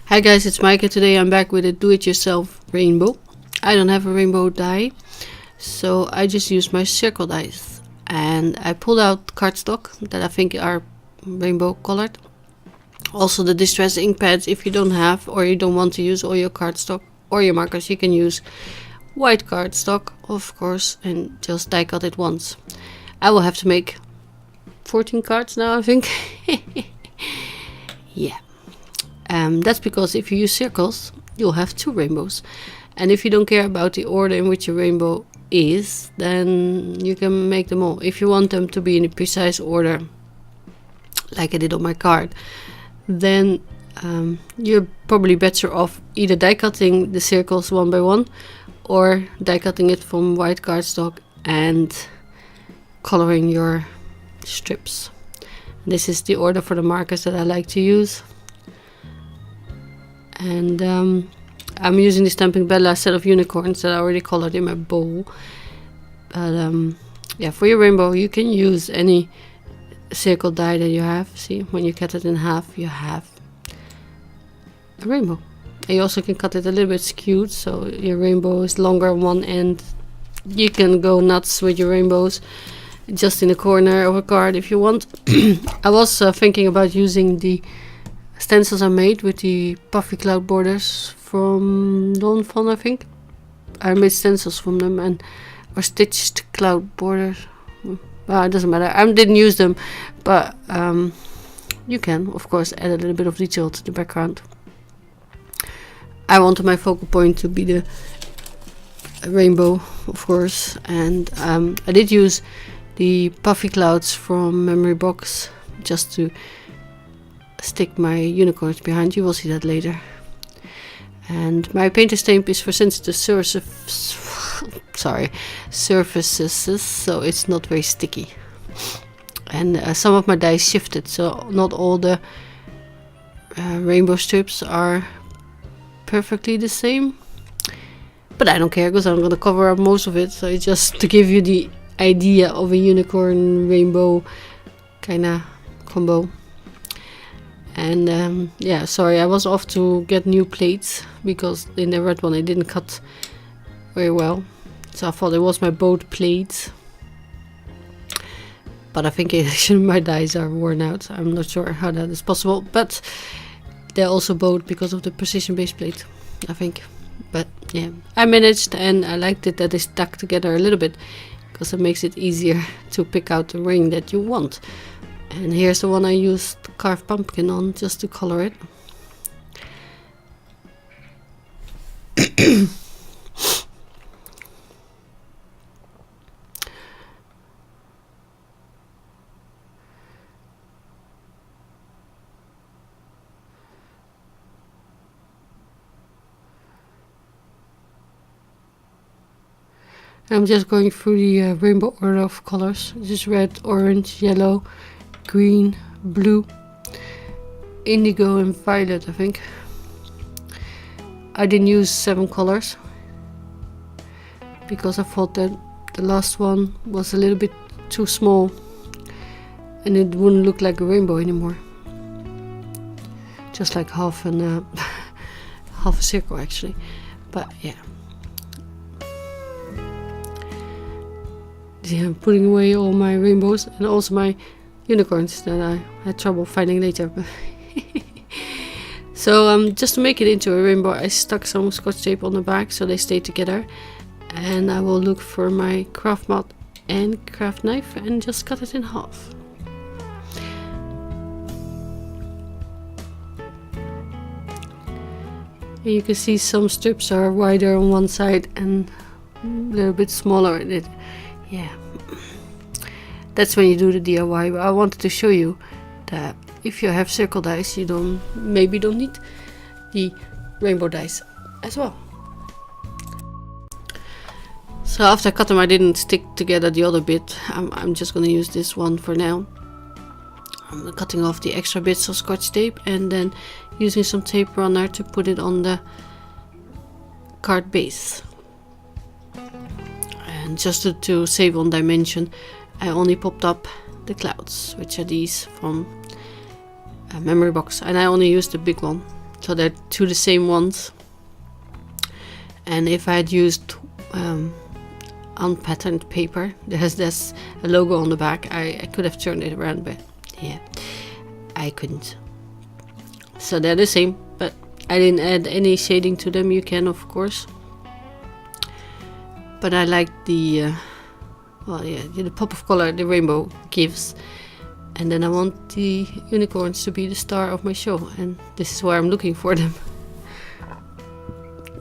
Hi guys, it's Mike and today I'm back with a do-it-yourself rainbow. I don't have a rainbow die, so I just used my circle dies. And I pulled out cardstock that I think are rainbow colored. Also the distress ink pads, if you don't have or you don't want to use all your cardstock or your markers, you can use white cardstock, of course, and just die cut it once. I will have to make 14 cards now, I think. Yeah. That's because if you use circles, you'll have two rainbows. And if you don't care about the order in which your rainbow is, then you can make them all. If you want them to be in a precise order, like I did on my card, then you're probably better off either die cutting the circles one by one, or die cutting it from white cardstock and coloring your strips. This is the order for the markers that I like to use. And I'm using the Stampin' Bella set of unicorns that I already colored in my bowl. But yeah, for your rainbow you can use any circle die that you have. See, when you cut it in half, you have a rainbow. And you also can cut it a little bit skewed, so your rainbow is longer on one end. You can go nuts with your rainbows just in the corner of a card if you want. I was thinking about using the stencils I made with the puffy cloud borders from Dawn Fun, I think. I made stencils from them and or stitched cloud borders. Well, it doesn't matter. I didn't use them, but you can, of course, add a little bit of detail to the background. I wanted my focal point to be the rainbow, of course, and I did use the puffy clouds from Memory Box just to stick my unicorns behind. You will see that later. And my painter stamp is for sensitive surfaces, so it's not very sticky. And some of my dies shifted, so not all the rainbow strips are perfectly the same. But I don't care, because I'm gonna cover up most of it, so it's just to give you the idea of a unicorn rainbow kinda combo. And yeah, sorry, I was off to get new plates because in the red one I didn't cut very well, so I thought it was my bowed plates, but I think actually my dies are worn out. I'm not sure how that is possible, but they're also bowed because of the precision base plate, I think. But yeah, I managed, and I liked it that they stuck together a little bit because it makes it easier to pick out the ring that you want. And here's the one I used carved pumpkin on just to color it. I'm just going through the rainbow order of colors. This is red, orange, yellow, green, blue, indigo and violet, I think. I didn't use 7 colors because I thought that the last one was a little bit too small and it wouldn't look like a rainbow anymore. Just like half a circle actually. But yeah. Yeah, I'm putting away all my rainbows and also my unicorns that I had trouble finding later. So just to make it into a rainbow, I stuck some scotch tape on the back so they stay together, and I will look for my craft mat and craft knife and just cut it in half. And you can see some strips are wider on one side and a little bit smaller in it. Yeah, that's when you do the DIY. But I wanted to show you that if you have circle dies, you maybe don't need the rainbow dies as well. So after I cut them, I didn't stick together the other bit. I'm just going to use this one for now. I'm cutting off the extra bits of scotch tape and then using some tape runner to put it on the card base. And just to save on dimension, I only popped up the clouds, which are these from Memory Box, and I only used the big one. so they're two the same ones. And if I had used unpatterned paper, there's a logo on the back, I could have turned it around, but yeah, I couldn't. So they're the same, but I didn't add any shading to them. You can, of course, but I like the the pop of color the rainbow gives. And then I want the unicorns to be the star of my show, and this is where I'm looking for them.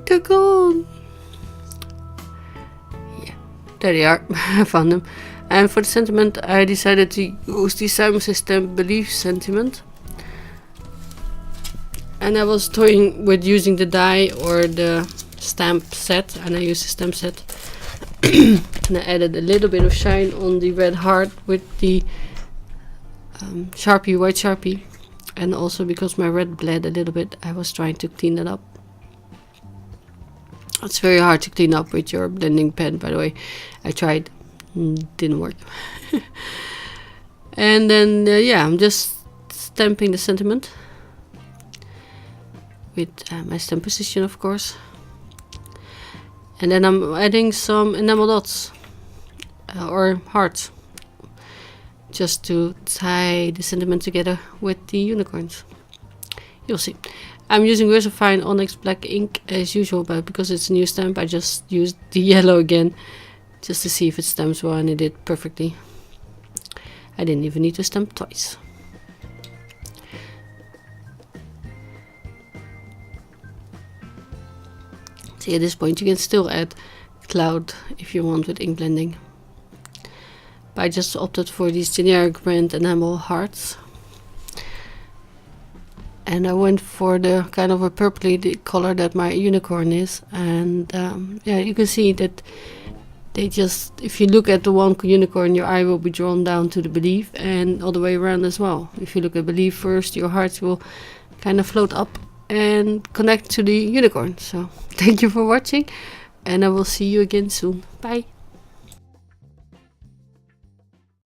They're gone. Yeah, there they are. I found them. And for the sentiment, I decided to use the Simon Says Stamp Believe sentiment. And I was toying with using the die or the stamp set, and I used the stamp set. And I added a little bit of shine on the red heart with the Sharpie, white Sharpie. And also because my red bled a little bit, I was trying to clean that up. It's very hard to clean up with your blending pen, by the way. I tried, didn't work. And then yeah, I'm just stamping the sentiment with my stamp position, of course. And then I'm adding some enamel dots or hearts, just to tie the sentiment together with the unicorns. You'll see. I'm using VersaFine Onyx Black ink as usual, but because it's a new stamp, I just used the yellow again, just to see if it stamps well, and it did perfectly. I didn't even need to stamp twice. See, at this point you can still add cloud if you want with ink blending. But I just opted for these generic brand enamel hearts. And I went for the kind of a purpley color that my unicorn is. And yeah, you can see that they just, if you look at the one unicorn, your eye will be drawn down to the Believe, and all the way around as well. If you look at Believe first, your hearts will kind of float up and connect to the unicorn. So thank you for watching, and I will see you again soon. Bye.